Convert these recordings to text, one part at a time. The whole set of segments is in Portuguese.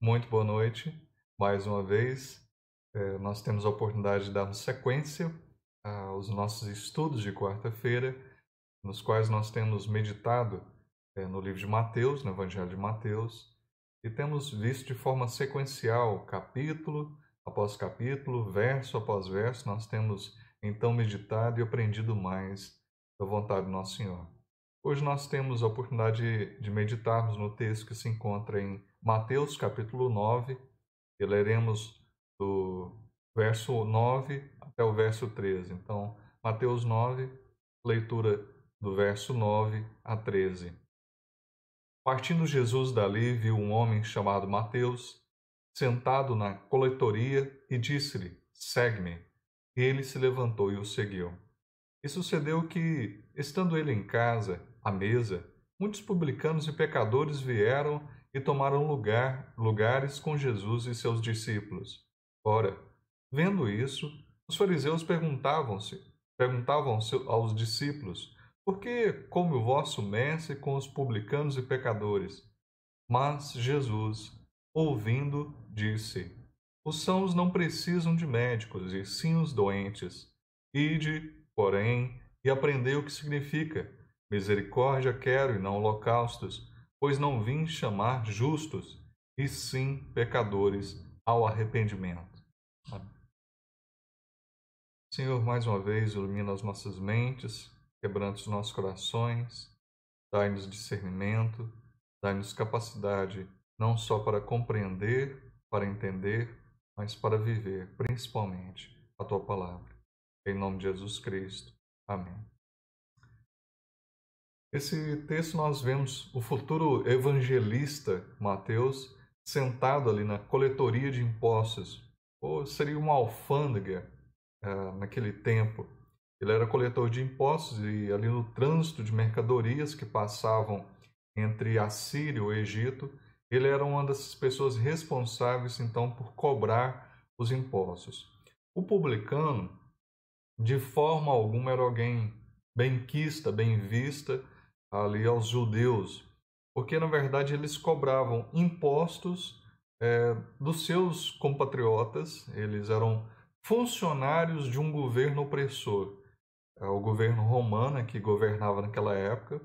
Muito boa noite. Mais uma vez, nós temos a oportunidade de darmos sequência aos nossos estudos de quarta-feira, nos quais nós temos meditado no livro de Mateus, no Evangelho de Mateus, e temos visto de forma sequencial, capítulo após capítulo, verso após verso, nós temos então meditado e aprendido mais da vontade do nosso Senhor. Hoje nós temos a oportunidade de meditarmos no texto que se encontra em Mateus capítulo 9, e leremos do verso 9 até o verso 13. Então, Mateus 9, leitura do verso 9 a 13. Partindo Jesus dali, viu um homem chamado Mateus, sentado na coletoria, e disse-lhe: Segue-me. E ele se levantou e o seguiu. E sucedeu que, estando ele em casa, à mesa, muitos publicanos e pecadores vieram e tomaram lugares com Jesus e seus discípulos. Ora, vendo isso, os fariseus perguntavam aos discípulos: Por que come o vosso mestre com os publicanos e pecadores? Mas Jesus, ouvindo, disse: Os sãos não precisam de médicos, e sim os doentes. Ide, porém, e aprendei o que significa: misericórdia quero e não holocaustos, pois não vim chamar justos, e sim pecadores ao arrependimento. Amém. Senhor, mais uma vez, ilumina as nossas mentes, quebranta os nossos corações, dai-nos discernimento, dai-nos capacidade não só para compreender, para entender, mas para viver, principalmente, a Tua palavra. Em nome de Jesus Cristo. Amém. Esse texto nós vemos o futuro evangelista Mateus sentado ali na coletoria de impostos, ou seria uma alfândega naquele tempo. Ele era coletor de impostos e ali no trânsito de mercadorias que passavam entre a Síria e o Egito, ele era uma dessas pessoas responsáveis então por cobrar os impostos. O publicano, de forma alguma, era alguém benquista, bem vista ali aos judeus, porque na verdade eles cobravam impostos dos seus compatriotas, eles eram funcionários de um governo opressor, o governo romano que governava naquela época,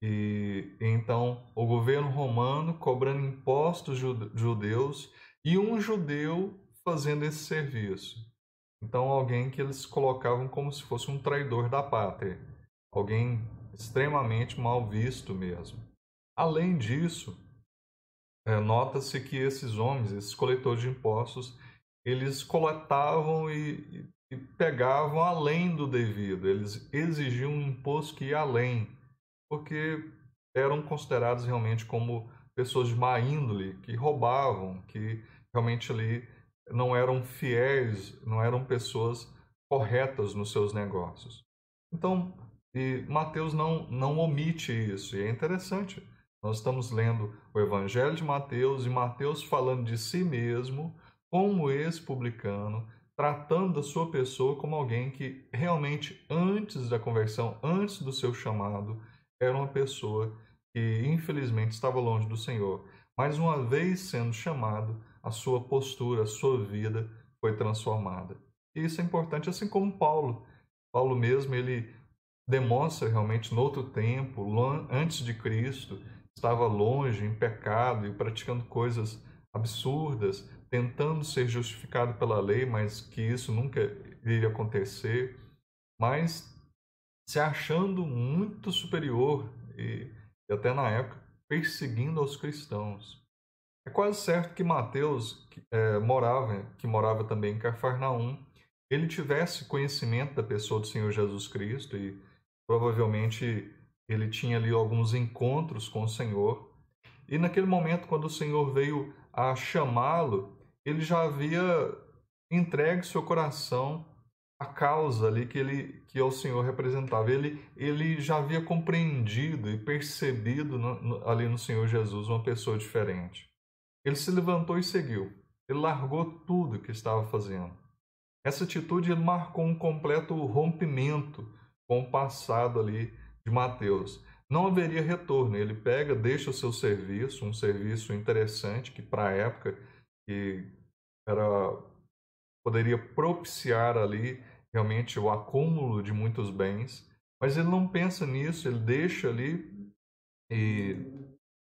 e então o governo romano cobrando impostos judeus e um judeu fazendo esse serviço. Então, alguém que eles colocavam como se fosse um traidor da pátria, alguém extremamente mal visto mesmo. Além disso, nota-se que esses homens, esses coletores de impostos, eles coletavam e pegavam além do devido, eles exigiam um imposto que ia além, porque eram considerados realmente como pessoas de má índole, que roubavam, que realmente ali não eram fiéis, não eram pessoas corretas nos seus negócios. Então, Mateus não omite isso, e é interessante. Nós estamos lendo o Evangelho de Mateus e Mateus falando de si mesmo como esse publicano, tratando da sua pessoa como alguém que realmente, antes da conversão, antes do seu chamado, era uma pessoa que infelizmente estava longe do Senhor. Mas uma vez sendo chamado, a sua postura, a sua vida foi transformada. E isso é importante, assim como Paulo. Paulo mesmo, ele demonstra realmente no outro tempo, antes de Cristo, estava longe, em pecado e praticando coisas absurdas, tentando ser justificado pela lei, mas que isso nunca iria acontecer, mas se achando muito superior e até na época perseguindo aos cristãos. É quase certo que Mateus, que morava também em Cafarnaum, ele tivesse conhecimento da pessoa do Senhor Jesus Cristo e provavelmente ele tinha ali alguns encontros com o Senhor. E naquele momento, quando o Senhor veio a chamá-lo, ele já havia entregue seu coração à causa ali que o Senhor representava. Ele já havia compreendido e percebido ali no Senhor Jesus uma pessoa diferente. Ele se levantou e seguiu. Ele largou tudo que estava fazendo. Essa atitude marcou um completo rompimento com o passado ali de Mateus. não haveria retorno. Ele pega, deixa o seu serviço, um serviço interessante que para a época que era poderia propiciar ali realmente o acúmulo de muitos bens, mas ele não pensa nisso, ele deixa ali e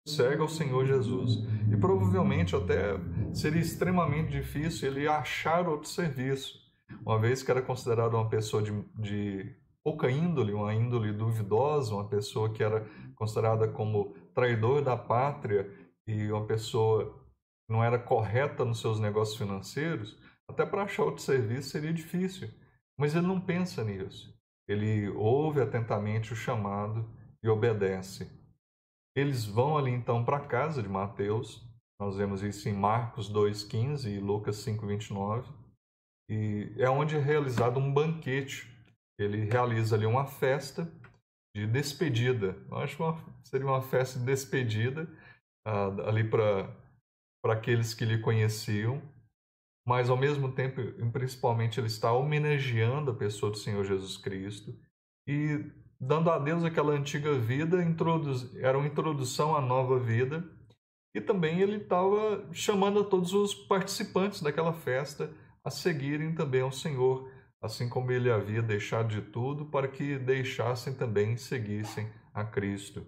segue ao Senhor Jesus. E provavelmente até seria extremamente difícil ele achar outro serviço, uma vez que era considerado uma pessoa de pouca índole, uma índole duvidosa, uma pessoa que era considerada como traidor da pátria e uma pessoa que não era correta nos seus negócios financeiros. Até para achar outro serviço seria difícil, mas ele não pensa nisso. Ele ouve atentamente o chamado e obedece. Eles vão ali então para a casa de Mateus. Nós vemos isso em Marcos 2,15 e Lucas 5,29. E é onde é realizado um banquete. Ele realiza ali uma festa de despedida. Eu acho que seria uma festa de despedida ali para aqueles que lhe conheciam, mas ao mesmo tempo, principalmente, ele está homenageando a pessoa do Senhor Jesus Cristo e dando adeus àquela antiga vida, era uma introdução à nova vida, e também ele estava chamando a todos os participantes daquela festa a seguirem também ao Senhor, assim como ele havia deixado de tudo para que deixassem também e seguissem a Cristo.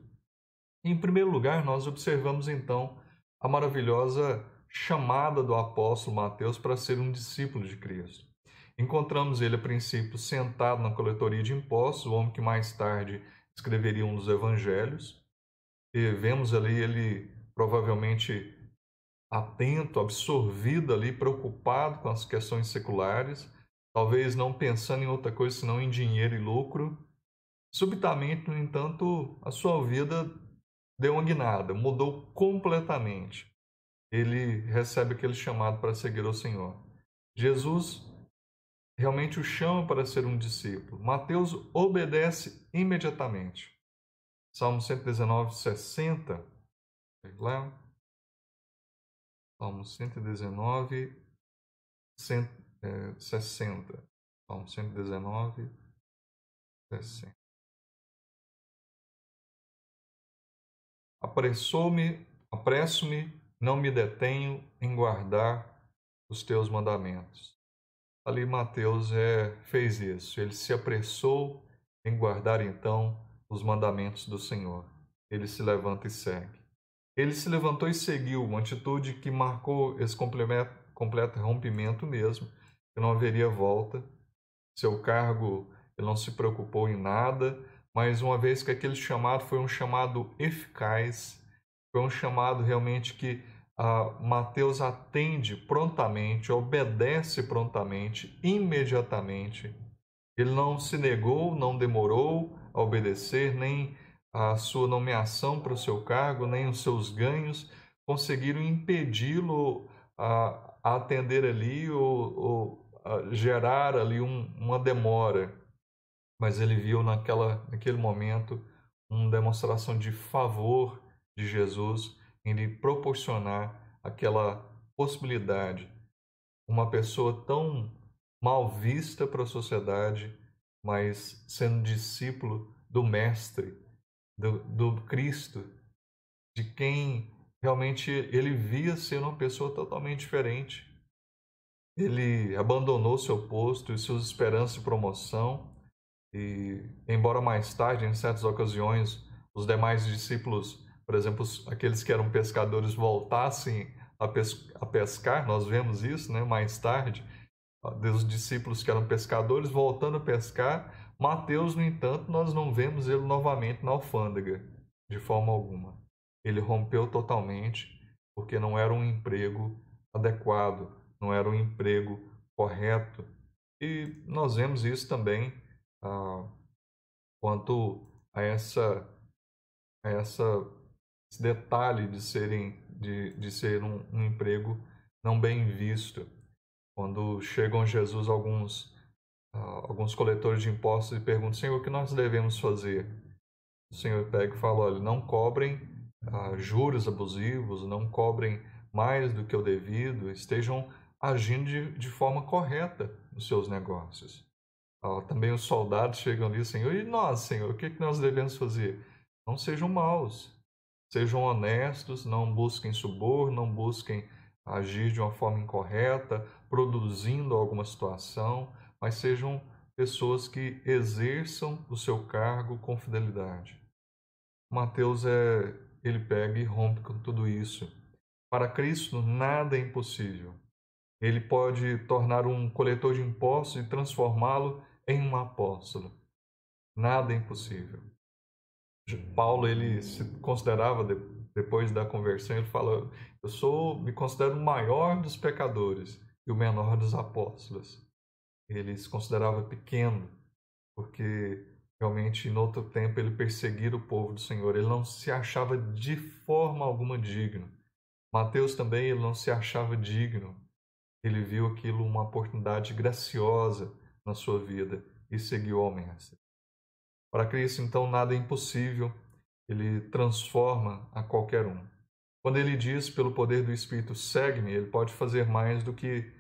Em primeiro lugar, nós observamos então a maravilhosa chamada do apóstolo Mateus para ser um discípulo de Cristo. Encontramos ele, a princípio, sentado na coletoria de impostos, o homem que mais tarde escreveria um dos evangelhos. E vemos ali ele provavelmente atento, absorvido ali, preocupado com as questões seculares, talvez não pensando em outra coisa senão em dinheiro e lucro. Subitamente, no entanto, a sua vida deu uma guinada, mudou completamente. Ele recebe aquele chamado para seguir ao Senhor. Jesus realmente o chama para ser um discípulo. Mateus obedece imediatamente. Salmo 119, 60. Lá. Salmo 119, 60. Salmo 119, 60. Apresso-me, não me detenho em guardar os teus mandamentos. Ali Mateus fez isso. Ele se apressou em guardar então os mandamentos do Senhor. Ele se levanta e segue. Ele se levantou e seguiu, uma atitude que marcou esse completo rompimento mesmo, que não haveria volta. Seu cargo, ele não se preocupou em nada, mas uma vez que aquele chamado foi um chamado eficaz, foi um chamado realmente que Mateus atende prontamente, obedece prontamente, imediatamente. Ele não se negou, não demorou a obedecer, nem a sua nomeação para o seu cargo, nem os seus ganhos conseguiram impedi-lo a atender ali ou a gerar ali uma demora. Mas ele viu naquele momento uma demonstração de favor de Jesus em lhe proporcionar aquela possibilidade. Uma pessoa tão mal vista para a sociedade, mas sendo discípulo do Mestre, do Cristo, de quem realmente ele via ser uma pessoa totalmente diferente. Ele abandonou seu posto e suas esperanças de promoção, e embora mais tarde, em certas ocasiões, os demais discípulos, por exemplo, aqueles que eram pescadores, voltassem a pescar, nós vemos isso, né, mais tarde, dos discípulos que eram pescadores voltando a pescar. Mateus, no entanto, nós não vemos ele novamente na alfândega, de forma alguma. Ele rompeu totalmente, porque não era um emprego adequado, não era um emprego correto. E nós vemos isso também quanto a esse detalhe de ser um emprego não bem visto. Quando chegam a Jesus alguns coletores de impostos e perguntam: Senhor, o que nós devemos fazer? O Senhor pega e fala: olha, não cobrem juros abusivos, não cobrem mais do que o devido, estejam agindo de forma correta nos seus negócios. Também os soldados chegam ali: Senhor, e nós, Senhor, o que nós devemos fazer? Não sejam maus. Sejam honestos, não busquem suborno, não busquem agir de uma forma incorreta, produzindo alguma situação, mas sejam pessoas que exerçam o seu cargo com fidelidade. Mateus ele pega e rompe com tudo isso. Para Cristo nada é impossível. Ele pode tornar um coletor de impostos e transformá-lo em um apóstolo. Nada é impossível. Paulo, ele se considerava, depois da conversão, ele fala, me considero o maior dos pecadores e o menor dos apóstolos. Ele se considerava pequeno, porque realmente, em outro tempo, ele perseguira o povo do Senhor. Ele não se achava de forma alguma digno. Mateus também, ele não se achava digno. Ele viu aquilo uma oportunidade graciosa na sua vida e seguiu ao Mestre. Para Cristo, então, nada é impossível. Ele transforma a qualquer um. Quando ele diz, pelo poder do Espírito, segue-me, ele pode fazer mais do que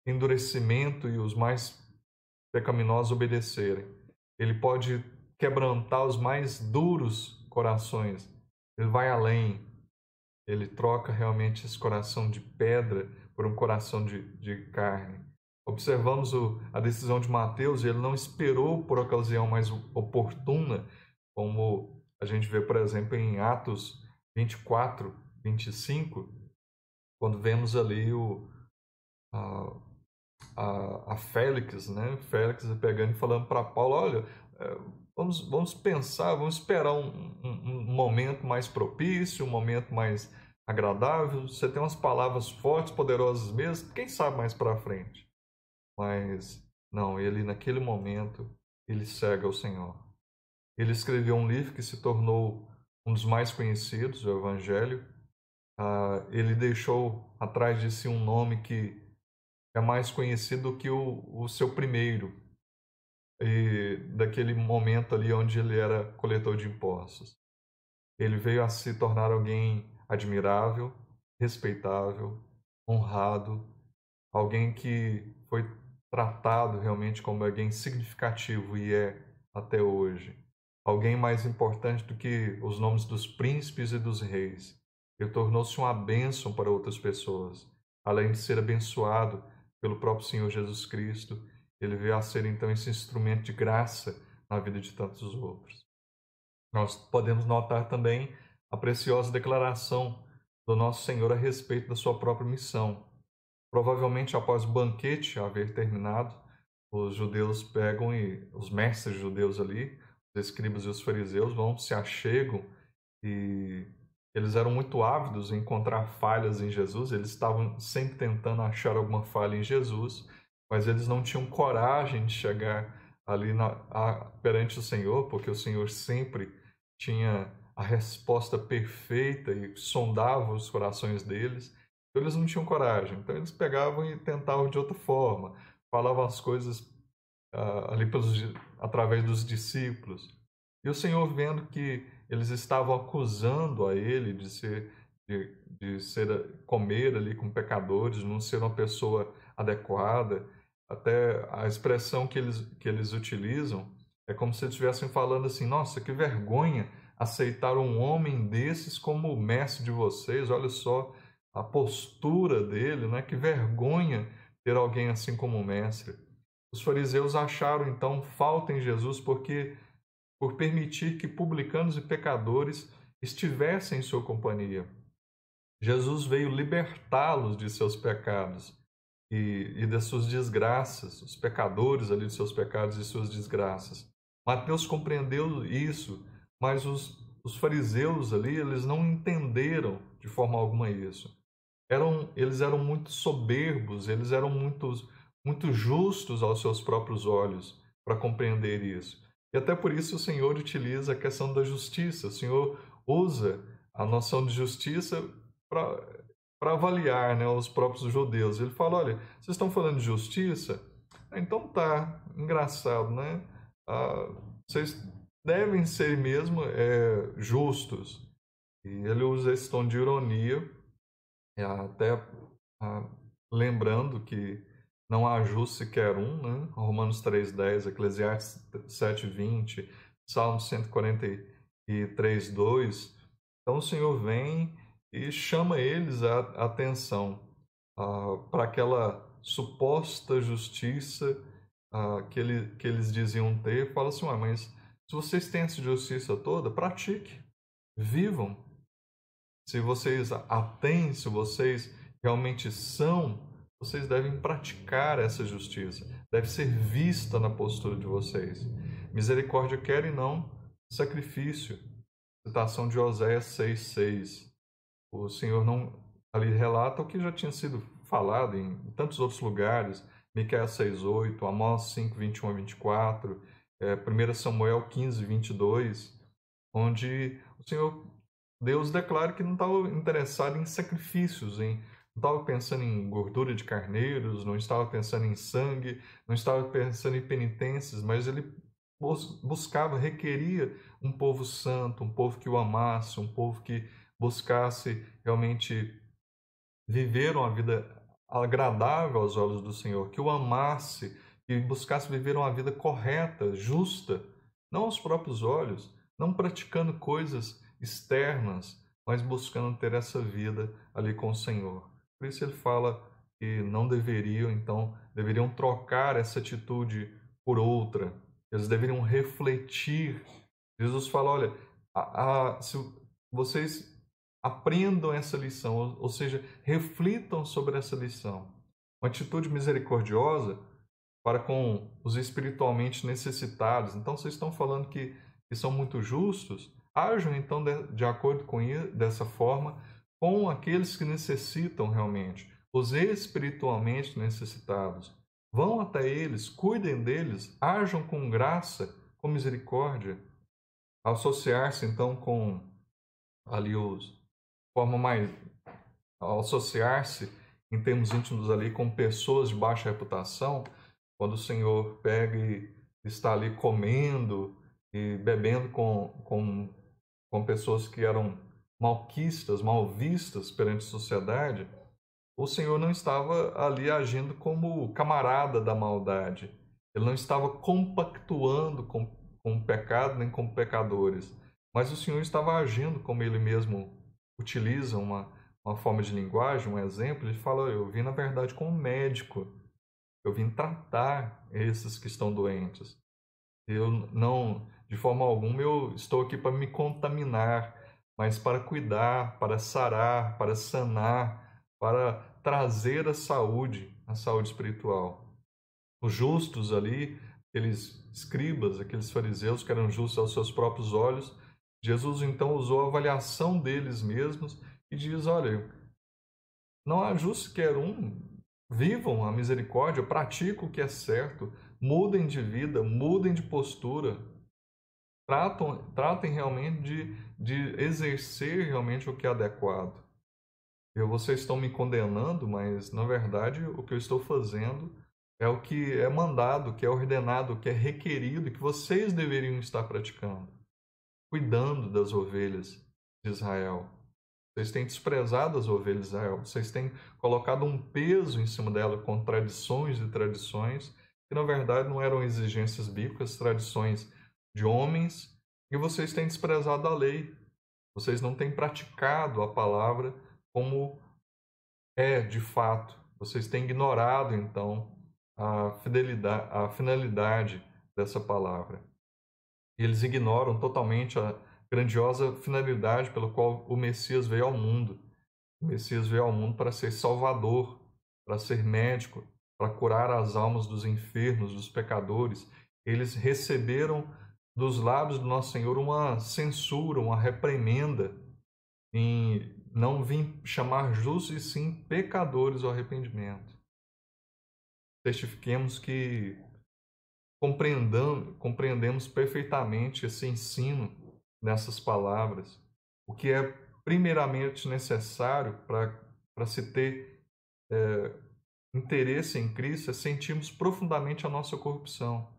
endurecimento e os mais pecaminosos obedecerem. Ele pode quebrantar os mais duros corações. Ele vai além. Ele troca realmente esse coração de pedra por um coração de carne. Observamos a decisão de Mateus, e ele não esperou por ocasião mais oportuna, como a gente vê, por exemplo, em Atos 24, 25, quando vemos ali a, a Félix, né? Félix pegando e falando para Paulo, olha, vamos pensar, vamos esperar um momento mais propício, um momento mais agradável. Você tem umas palavras fortes, poderosas mesmo, quem sabe mais para frente. Mas não, ele naquele momento, ele segue ao Senhor. Ele escreveu um livro que se tornou um dos mais conhecidos, o Evangelho. Ele deixou atrás de si um nome que é mais conhecido que o seu primeiro, e daquele momento ali onde ele era coletor de impostos. Ele veio a se tornar alguém admirável, respeitável, honrado, alguém que foi tratado realmente como alguém significativo e é até hoje. Alguém mais importante do que os nomes dos príncipes e dos reis. Ele tornou-se uma bênção para outras pessoas. Além de ser abençoado pelo próprio Senhor Jesus Cristo, ele veio a ser então esse instrumento de graça na vida de tantos outros. Nós podemos notar também a preciosa declaração do nosso Senhor a respeito da sua própria missão. Provavelmente após o banquete haver terminado, os judeus pegam e os mestres judeus ali, os escribas e os fariseus vão, se achegam, e eles eram muito ávidos em encontrar falhas em Jesus. Eles estavam sempre tentando achar alguma falha em Jesus, mas eles não tinham coragem de chegar ali perante o Senhor, porque o Senhor sempre tinha a resposta perfeita e sondava os corações deles. Então eles não tinham coragem. Então eles pegavam e tentavam de outra forma, falavam as coisas ali através dos discípulos. E o Senhor, vendo que eles estavam acusando a ele de ser comer ali com pecadores, não ser uma pessoa adequada, até a expressão que eles utilizam é como se eles estivessem falando assim: nossa, que vergonha aceitar um homem desses como o mestre de vocês. Olha só a postura dele, né? Que vergonha ter alguém assim como mestre. Os fariseus acharam então falta em Jesus por permitir que publicanos e pecadores estivessem em sua companhia. Jesus veio libertá-los de seus pecados e das suas desgraças, os pecadores ali de seus pecados e suas desgraças. Mateus compreendeu isso, mas os fariseus ali, eles não entenderam de forma alguma isso. Eles eram muito soberbos, eles eram muito justos aos seus próprios olhos para compreender isso. E até por isso o Senhor utiliza a questão da justiça. O Senhor usa a noção de justiça para avaliar, né, os próprios judeus. Ele fala: olha, vocês estão falando de justiça? Então tá, engraçado, né? Vocês devem ser mesmo justos. E ele usa esse tom de ironia, até lembrando que não há justo sequer um, né? Romanos 3,10, Eclesiastes 7,20, Salmo 143, 2. Então o Senhor vem e chama eles a atenção para aquela suposta justiça que eles diziam ter. Fala assim: mas se vocês têm essa justiça toda, pratique, vivam. Se vocês a têm, se vocês realmente são, vocês devem praticar essa justiça. Deve ser vista na postura de vocês. Misericórdia quer e não sacrifício. Citação de Oséias 6,6. O Senhor não ali relata o que já tinha sido falado em tantos outros lugares. Miqueias 6,8, Amós 5, 21 a 24, 1 Samuel 15, 22, onde o Senhor Deus declara que não estava interessado em sacrifícios, não estava pensando em gordura de carneiros, não estava pensando em sangue, não estava pensando em penitências, mas ele buscava, requeria um povo santo, um povo que o amasse, um povo que buscasse realmente viver uma vida agradável aos olhos do Senhor, que o amasse, que buscasse viver uma vida correta, justa, não aos próprios olhos, não praticando coisas externas, mas buscando ter essa vida ali com o Senhor. Por isso ele fala que não deveriam, então, deveriam trocar essa atitude por outra. Eles deveriam refletir. Jesus fala: olha, se vocês aprendam essa lição, ou seja, reflitam sobre essa lição. Uma atitude misericordiosa para com os espiritualmente necessitados. Então, vocês estão falando que são muito justos? Ajam, então, de acordo com isso, dessa forma, com aqueles que necessitam realmente, os espiritualmente necessitados. Vão até eles, cuidem deles, ajam com graça, com misericórdia. Associar-se, então, com ali forma mais ao associar-se em termos íntimos ali com pessoas de baixa reputação, quando o Senhor pega e está ali comendo e bebendo com pessoas que eram malquistas, mal vistas perante a sociedade, o Senhor não estava ali agindo como camarada da maldade. Ele não estava compactuando com o pecado nem com pecadores. Mas o Senhor estava agindo como ele mesmo utiliza uma forma de linguagem, um exemplo. Ele fala: eu vim na verdade como médico. Eu vim tratar esses que estão doentes. Eu não, de forma alguma, eu estou aqui para me contaminar, mas para cuidar, para sarar, para sanar, para trazer a saúde espiritual. Os justos ali, aqueles escribas, aqueles fariseus que eram justos aos seus próprios olhos, Jesus então usou a avaliação deles mesmos e diz: olha, não há justo sequer um, vivam a misericórdia, pratiquem o que é certo, mudem de vida, mudem de postura, tratem realmente de exercer realmente o que é adequado. Vocês estão me condenando, mas na verdade o que eu estou fazendo é o que é mandado, o que é ordenado, o que é requerido, que vocês deveriam estar praticando, cuidando das ovelhas de Israel. Vocês têm desprezado as ovelhas de Israel, vocês têm colocado um peso em cima dela com tradições e tradições, que na verdade não eram exigências bíblicas, tradições de homens, e vocês têm desprezado a lei. Vocês não têm praticado a palavra como é de fato. Vocês têm ignorado, então, a finalidade dessa palavra. E eles ignoram totalmente a grandiosa finalidade pela qual o Messias veio ao mundo. O Messias veio ao mundo para ser salvador, para ser médico, para curar as almas dos enfermos, dos pecadores. Eles receberam dos lábios do nosso Senhor uma censura, uma reprimenda em não vim chamar justos e sim pecadores ao arrependimento. Testifiquemos que compreendemos perfeitamente esse ensino nessas palavras, o que é primeiramente necessário para se ter interesse em Cristo é sentirmos profundamente a nossa corrupção.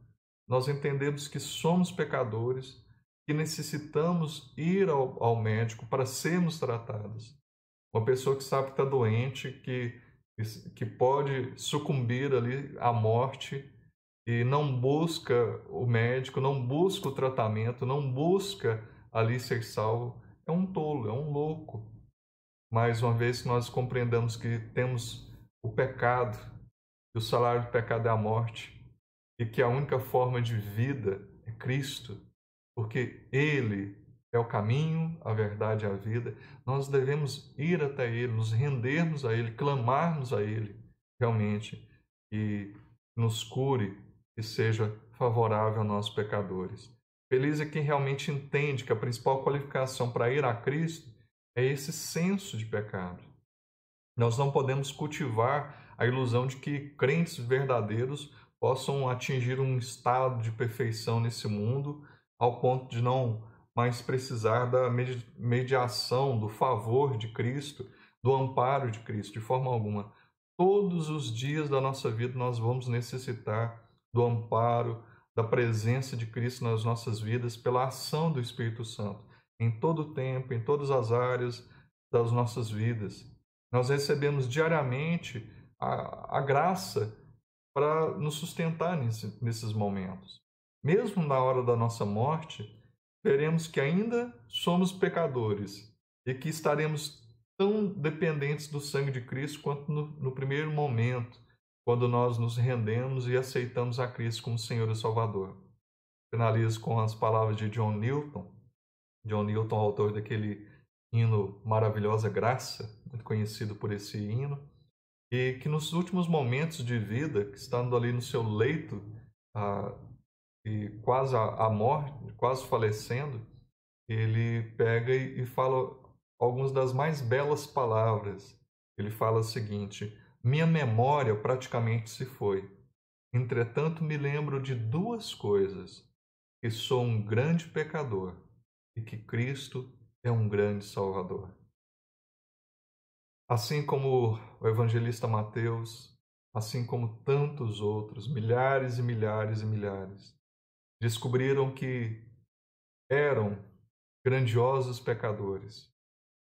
Nós entendemos que somos pecadores, que necessitamos ir ao médico para sermos tratados. Uma pessoa que sabe que está doente, que pode sucumbir ali à morte, e não busca o médico, não busca o tratamento, não busca ali ser salvo, é um tolo, é um louco. Mais uma vez que nós compreendamos que temos o pecado, que o salário do pecado é a morte, e que a única forma de vida é Cristo, porque Ele é o caminho, a verdade e a vida, nós devemos ir até Ele, nos rendermos a Ele, clamarmos a Ele, realmente, e nos cure e seja favorável a nós pecadores. Feliz é quem realmente entende que a principal qualificação para ir a Cristo é esse senso de pecado. Nós não podemos cultivar a ilusão de que crentes verdadeiros possam atingir um estado de perfeição nesse mundo, ao ponto de não mais precisar da mediação, do favor de Cristo, do amparo de Cristo, de forma alguma. Todos os dias da nossa vida nós vamos necessitar do amparo, da presença de Cristo nas nossas vidas, pela ação do Espírito Santo, em todo o tempo, em todas as áreas das nossas vidas. Nós recebemos diariamente a graça para nos sustentar nesses momentos. Mesmo na hora da nossa morte, veremos que ainda somos pecadores e que estaremos tão dependentes do sangue de Cristo quanto no primeiro momento, quando nós nos rendemos e aceitamos a Cristo como Senhor e Salvador. Finalizo com as palavras de John Newton. John Newton, autor daquele hino Maravilhosa Graça, muito conhecido por esse hino, e que nos últimos momentos de vida, estando ali no seu leito ah, e quase à morte, quase falecendo, ele pega e fala algumas das mais belas palavras. Ele fala o seguinte: minha memória praticamente se foi. Entretanto, me lembro de duas coisas: que sou um grande pecador e que Cristo é um grande Salvador. Assim como o evangelista Mateus, assim como tantos outros, milhares e milhares e milhares, descobriram que eram grandiosos pecadores,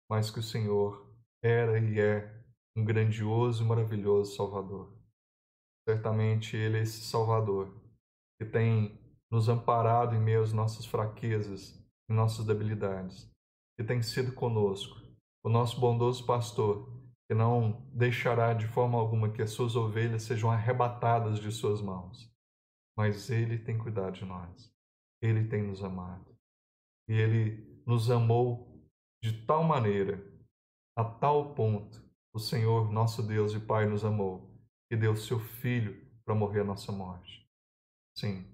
mas que o Senhor era e é um grandioso e maravilhoso Salvador. Certamente Ele é esse Salvador que tem nos amparado em meio às nossas fraquezas e nossas debilidades, que tem sido conosco, o nosso bondoso pastor, que não deixará de forma alguma que as suas ovelhas sejam arrebatadas de suas mãos, mas Ele tem cuidado de nós, Ele tem nos amado, e Ele nos amou de tal maneira, a tal ponto, o Senhor, nosso Deus e Pai, nos amou, que deu seu Filho para morrer a nossa morte. Sim,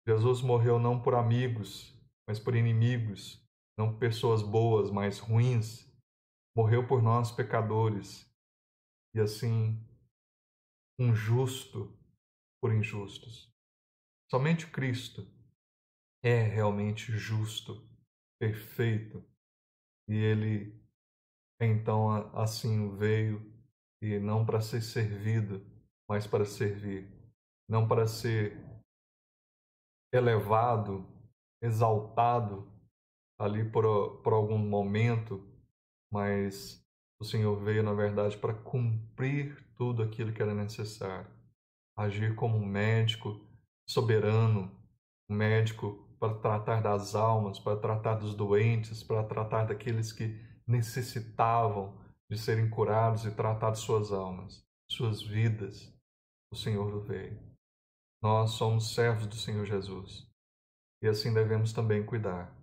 Jesus morreu não por amigos, mas por inimigos, não por pessoas boas, mas ruins. Morreu por nós, pecadores, e assim, um justo por injustos. Somente Cristo é realmente justo, perfeito, e Ele então assim veio, e não para ser servido, mas para servir, não para ser elevado, exaltado ali por algum momento, mas o Senhor veio, na verdade, para cumprir tudo aquilo que era necessário. Agir como um médico soberano, um médico para tratar das almas, para tratar dos doentes, para tratar daqueles que necessitavam de serem curados e tratar de suas almas, suas vidas. O Senhor veio. Nós somos servos do Senhor Jesus e assim devemos também cuidar.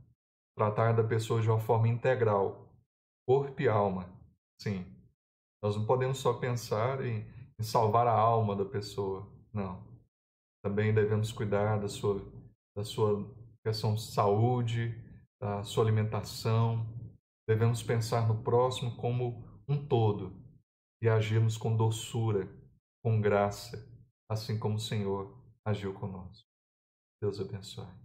Tratar da pessoa de uma forma integral, corpo e alma. Sim, nós não podemos só pensar em salvar a alma da pessoa. Não. Também devemos cuidar da sua questão de saúde, da sua alimentação. Devemos pensar no próximo como um todo e agirmos com doçura, com graça, assim como o Senhor agiu conosco. Deus abençoe.